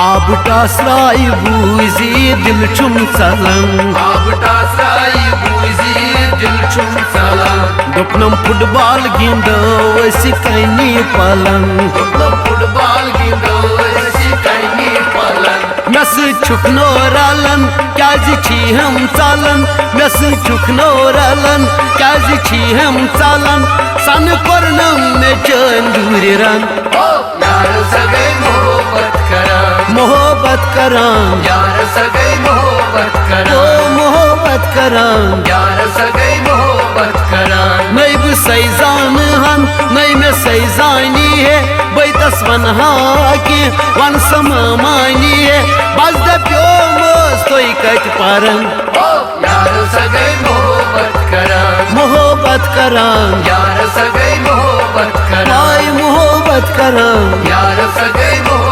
आबटा सराय बूजी दिल छुम चलन आबटा सराय बूजी दिल छुम चलन दुपनम फुटबॉल गिंदो कनी पलन दुपनम फुटबॉल गिंदो कनी पलन मस छुकनो रलन क्या छी हम चालन मस छुकनो रलन क्या छी हम चालन सन करनम में चन दूर रन यार सगे मोहब्बत करां यार सगे मोहब्बत करां ओ मोहब्बत करां यार सगे मोहब्बत करां नहीं भी सैजान हन नहीं में सैजानी है बैतस वन के वन समानी है बस दप्यो मस तोई कट पारन यार सगे मोहब्बत करां यार सगे मोहब्बत करां मोहब्बत करां यार सगे मोहब्बत